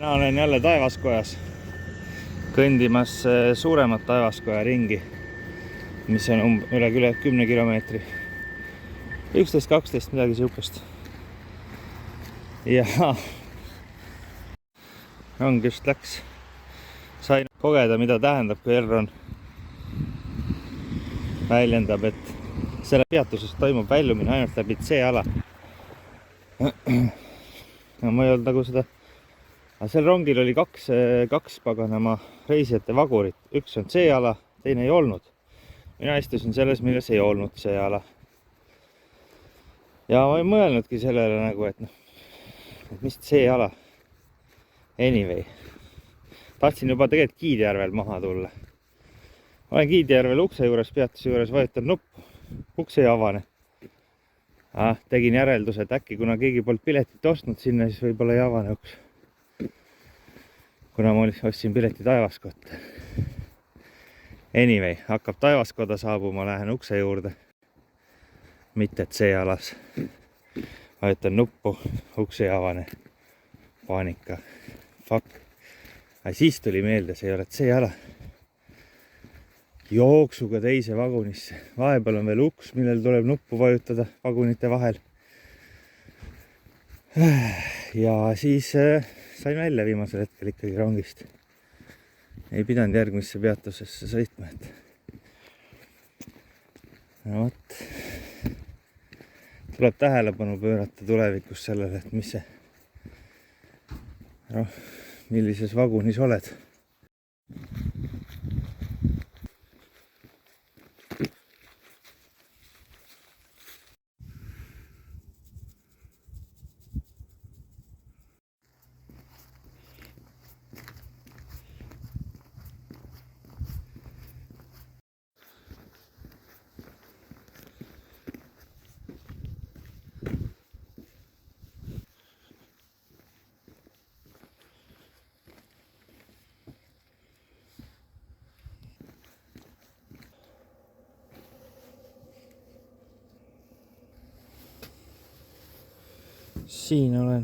Mina olen jälle Taivaskojas kõndimas suuremat Taivaskoja ringi, mis on üle 10 kilomeetri, 11-12 midagi sihukest. Ja ongi just läks, sain kogeda, mida tähendab, kui Elron väljendab, et selle peatusest toimub väljumine ainult läbi C-ala. No ma ei olnud nagu seda. Aga seal rongil oli kaks paganama reisijate vagurit. Üks on C-ala, teine ei olnud. Mina istusin selles, milles ei olnud C-ala. Ja ma ei mõelnudki sellele nagu, et mis C-ala. Anyway. Tahtsin juba tegelikult Kiidjärvel maha tulla. Olen Kiidjärvel ukse juures, peatuse juures, vajutan nuppu. Uks ei avane. Tegin järelduse, et äkki kuna keegi polnud piletit ostnud sinna, siis võib-olla ei avane uks. Kuna ma ostsin pileti Taivaskotta. Anyway, hakkab Taivaskoda saabuma, lähen ukse juurde. Mitte C-alas. Vajutan nuppu, uks ei avane. Paanika. Fuck. Aga siis tuli meelde, see ei ole C-ala. Jooksuga teise vagunisse. Vahepeal on veel uks, millel tuleb nuppu vajutada vagunite vahel. Ja siis sain välja viimasel hetkel ikkagi rongist. Ei pidanud järgmisse peatusesse sõitma. No võt. Tuleb tähelepanu pöörata tulevikus sellele, et mis see, millises vagunis oled. Siin olen.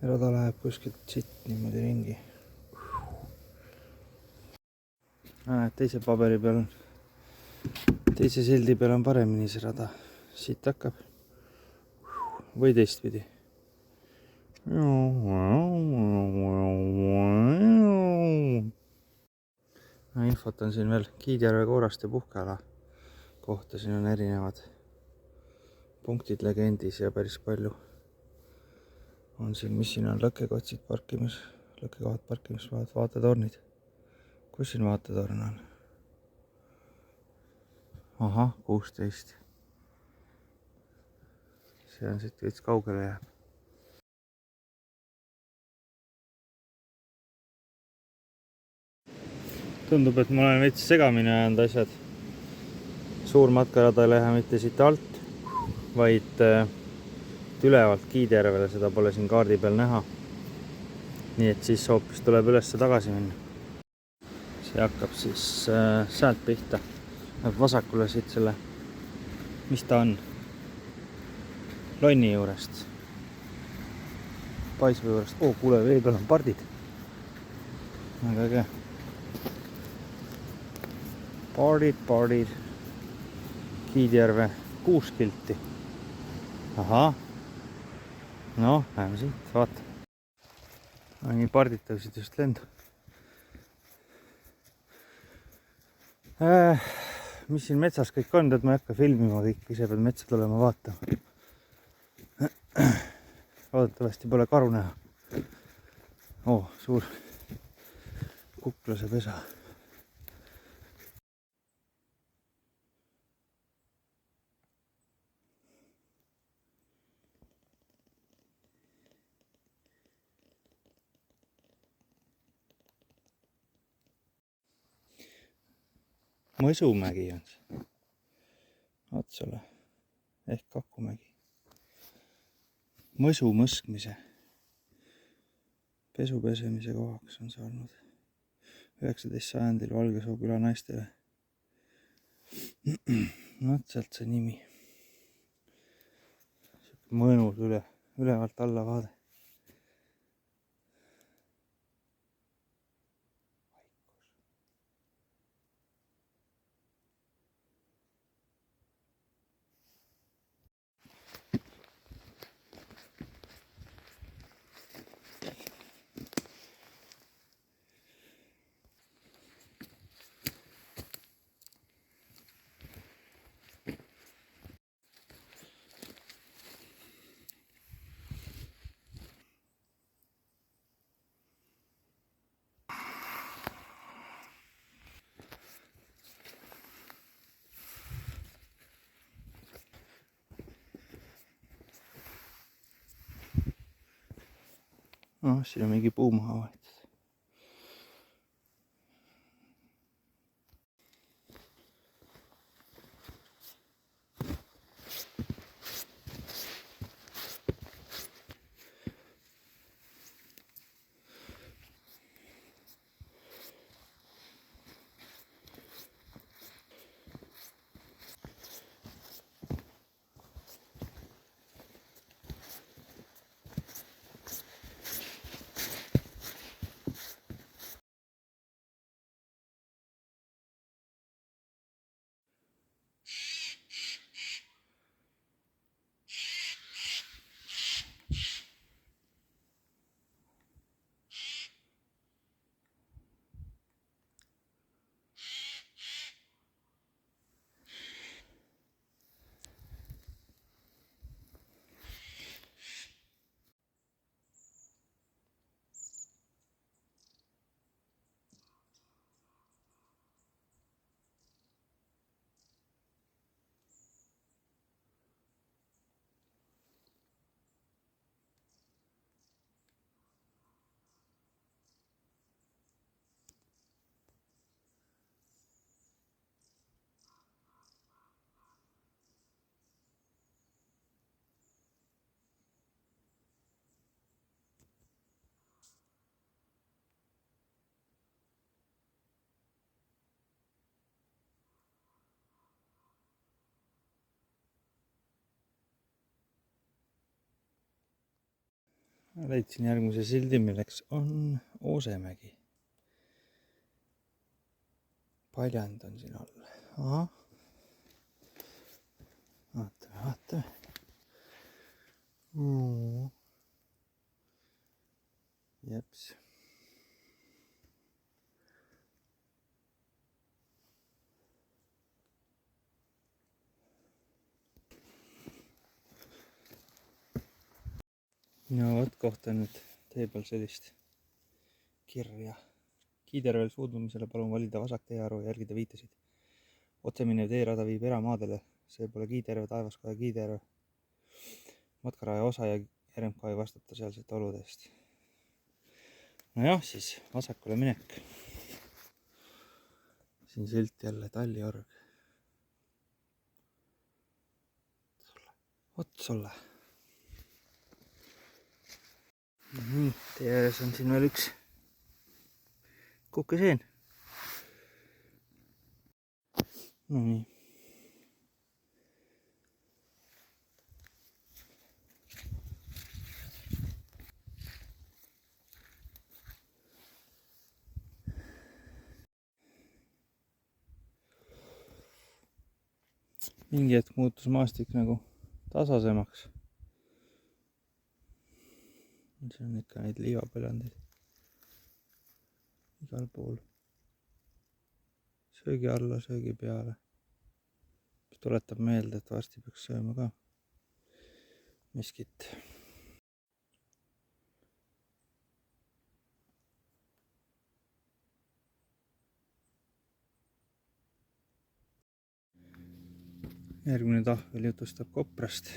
Rada läheb kuskilt siit niimoodi ringi. Teise paberi peal on, teise sildi peal on paremini see rada. Siit hakkab. Või teistpidi. Infot on siin veel Kiidjärve Kooraste puhkeala kohta. Siin on erinevad punktid legendis ja päris palju on siin, mis siin on, lõkkekotsid, lõkkekohad, parkimisvaad, vaatetornid. Kus siin vaatetorn on? Aha, 16. See on siit veits kaugele jääb. Tundub, et ma olen veits segamini ajanud asjad. Suur matkarada ei lähe mitte siit alt, vaid ülevalt Kiidjärvele, seda pole siin kaardi peal näha. Nii et siis hoopis tuleb üles tagasi minna. See hakkab siis sealt pihta. Läheb vasakule siit selle, mis ta on? Lonni juurest. Paisvee juurest. Kuule, vee peal on pardid. Väga äge. Pardid. Kiidjärve 6 kilti. Ahah. No, läheme siit, vaata. Nii pardid tõusid just lendu. Mis siin metsas kõik on, et ma ei hakka filmima kõik, ise pead metsa tulema vaatama. Loodetavasti pole karu näha. Suur kuklase pesa. Mõsumägi on see. Otsale. Ehk Kakumägi. Mõsu mõskmise. Pesu pesemise kohaks on see olnud. 19. sajandil Valgesoo küla naistele. Sealt see nimi. Mõnus ülevalt alla vaade. noh, siin on mingi puu maha võetud. Leidsin järgmise sildi, milleks on Oosemägi. Paljand on siin all. Aha. Vaatame. Jeps. No vot, kohtan nüüd tee peal sellist kirja. Kiidervel suundumisele palun valida vasak teeharu ja järgida viitesid. Otseminev teerada viib eramaadele, see pole Kiiderve, Taevaskoja, Kiiderve matkaraja osa ja RMK ei vastuta sealsete olude eest. Nojah, siis vasakule minek. Siin silt jälle Talliorg. Vot sulle. Tee ääres on siin veel üks kukeseen. No nii. Mingi hetk muutus maastik nagu tasasemaks. See on ikka neid liivapõljandeid igal pool. Söögi alla, söögi peale. Mis tuletab meelde, et varsti peaks sööma ka miskit. Järgmine tahvel jutustab koprast.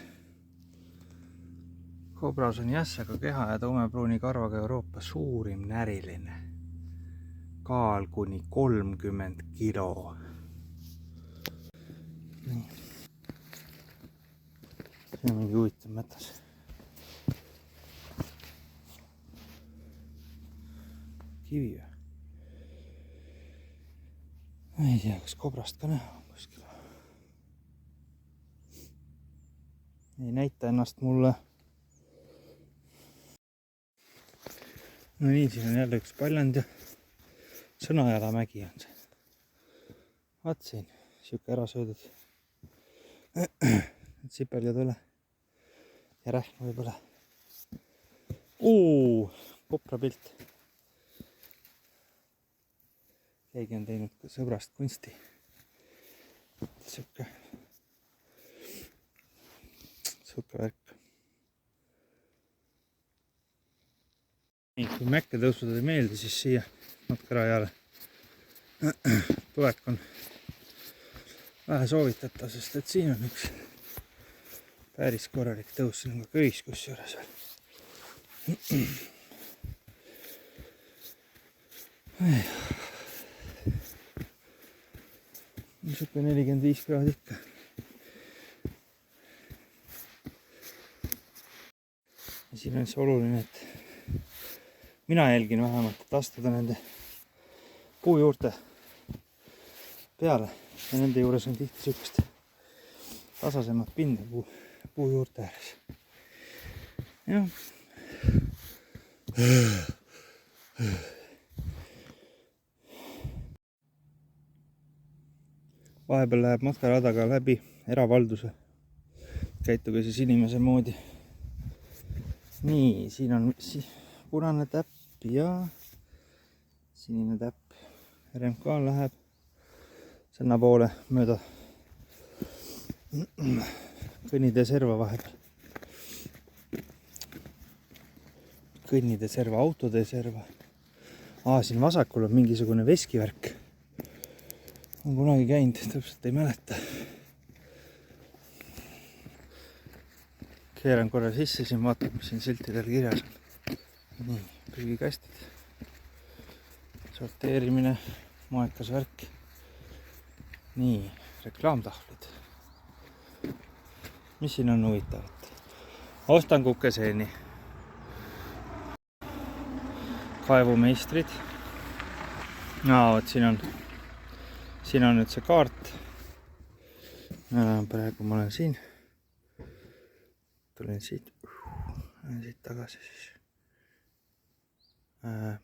Kobras on jässaga keha ja tumepruuni karvaga Euroopa suurim näriline. Kaal kuni 30 kilo. Nii. See on mingi huvitav mätas. Kivi või? Ei tea, kas kobrast ka näha on kuskil. Ei näita ennast mulle. No nii, siin on jälle üks paljand ja Sõnajalamägi on see. Vaat siin, siuke ära söödud. Sipel ja tule. Ja rähma võib-olla. Kopra pilt. Keegi on teinud sõbrast kunsti. Siuke värk. Kui mäkke tõusud ei meeldi, siis siia matkarajale tulek on vähe soovitatav, sest et siin on üks päris korralik tõus, siin on ka köis kusjuures veel. Niisugune 45 kraadi ikka. Ja siin on see oluline, et mina jälgin vähemalt, et astuda nende puujuurte peale ja nende juures on tihti sükest tasasemat pinda puujuurte ääres. Jah. Vahepeal läheb matkaradaga läbi eravalduse. Käituge siis inimese moodi. Nii, siin on punane täpp ja sinine täpp. RMK läheb sinna poole mööda kõnnitee serva vahepeal. Kõnnitee serva, autotee serva. Siin vasakul on mingisugune veskivärk. On kunagi käinud, täpselt ei mäleta. Keeran korra sisse, siin vaatad, mis siin siltidel kirjas on. Nii, prügikastid. Sorteerimine, moekas värk. Nii, reklaamtahvlid. Mis siin on huvitavat? Ostan kukeseeni. Kaevumeistrid. Vot siin on nüüd see kaart. Praegu ma olen siin. Tulin siit. Lähen siit tagasi siis.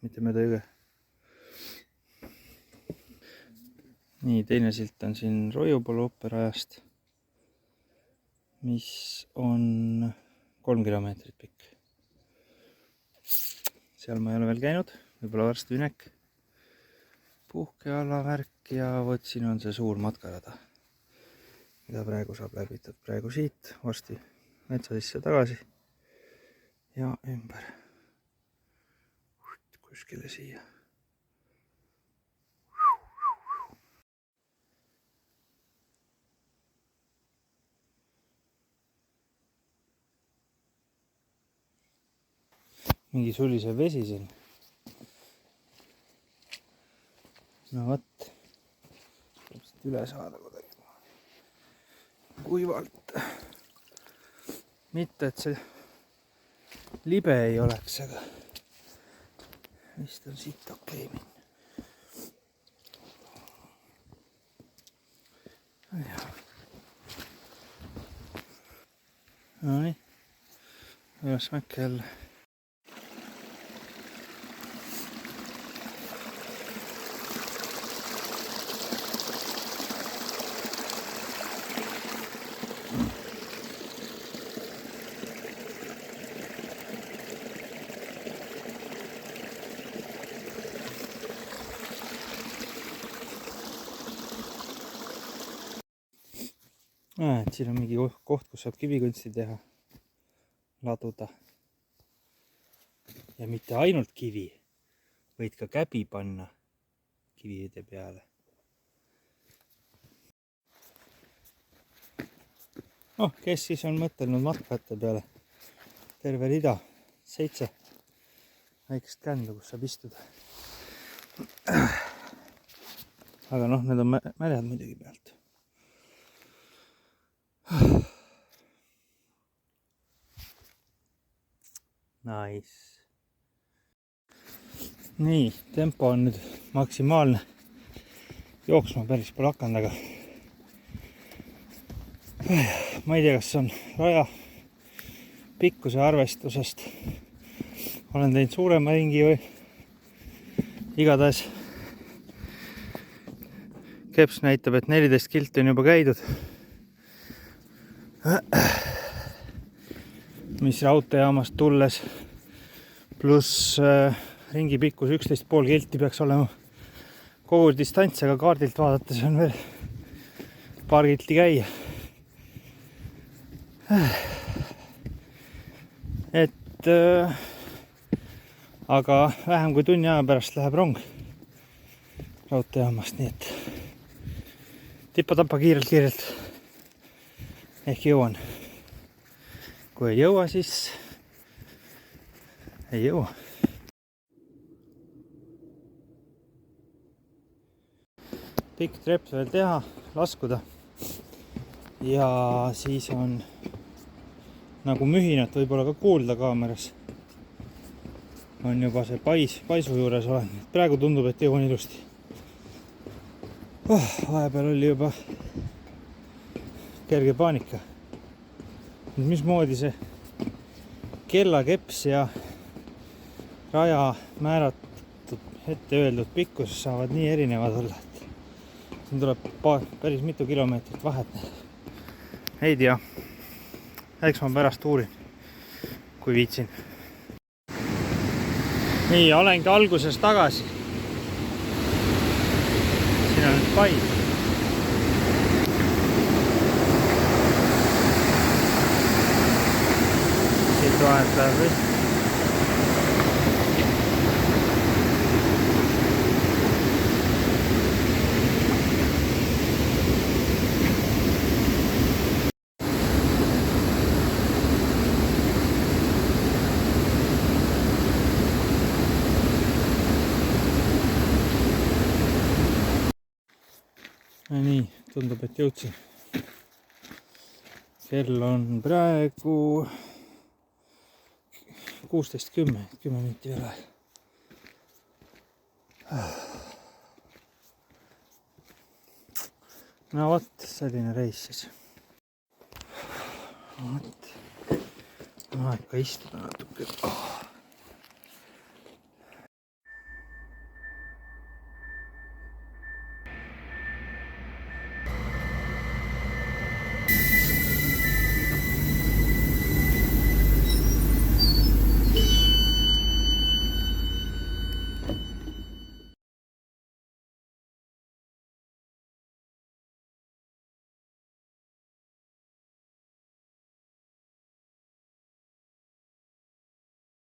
Mitte mööda jõge. Nii, teine silt on siin Roiupalu ooperajast, mis on 3 kilomeetrit pikk. Seal ma ei ole veel käinud, võib-olla varsti minek. Puhkeala värk ja vot siin on see suur matkarada, mida praegu saab läbitud. Praegu siit, varsti metsa sisse tagasi ja ümber. Kuskile siia. Mingi sulise vesi siin. No võt. Tuleb üle saada kuidagi. Kuivalt. Mitte, et see libe ei oleks, aga vist on siit okei minna. No nii. Üles mäkke jälle. Et siin on mingi koht, kus saab kivikunsti teha, laduda. Ja mitte ainult kivi, võid ka käbi panna kivide peale. Kes siis on mõtelnud matkajate peale? Terve rida, 7 väikest kändu, kus saab istuda. Aga need on märjad muidugi pealt. Nice. Nii, tempo on nüüd maksimaalne. Jooksma päris pole hakanud, aga ma ei tea, kas on raja pikkuse arvestusest. Olen teinud suurema ringi või igatahes keps näitab, et 14 kilti on juba käidud. Mis raudteejaamast tulles pluss ringi pikkus 11,5 kilti peaks olema kogu distants, aga kaardilt vaadates on veel paar kilti käia. Aga vähem kui tunni aja pärast läheb rong raudteejaamast, nii et tippa-tappa kiirelt. Ehk jõuan. Kui ei jõua, siis ei jõua. pikk trepp veel teha, laskuda. Ja siis on nagu mühinat võib-olla ka kuulda kaameras. On juba see paisu juures olen. Praegu tundub, et jõuan ilusti. Vahepeal oli juba kerge paanika. Mismoodi see kellakeps ja raja määratud ette öeldud pikkus saavad nii erinevad olla. Siin tuleb päris mitu kilomeetrit vahet. Ei tea. Eks ma pärast uurin, kui viitsin. Nii, olengi alguses tagasi. Siin on nüüd pais. Siit vahelt läheb vist. Ja nii, tundub, et jõudsin. Kell on praegu 16:10, 10 minutit veel aega. No vot, selline reis siis. Vot. Aeg ka istuda natuke.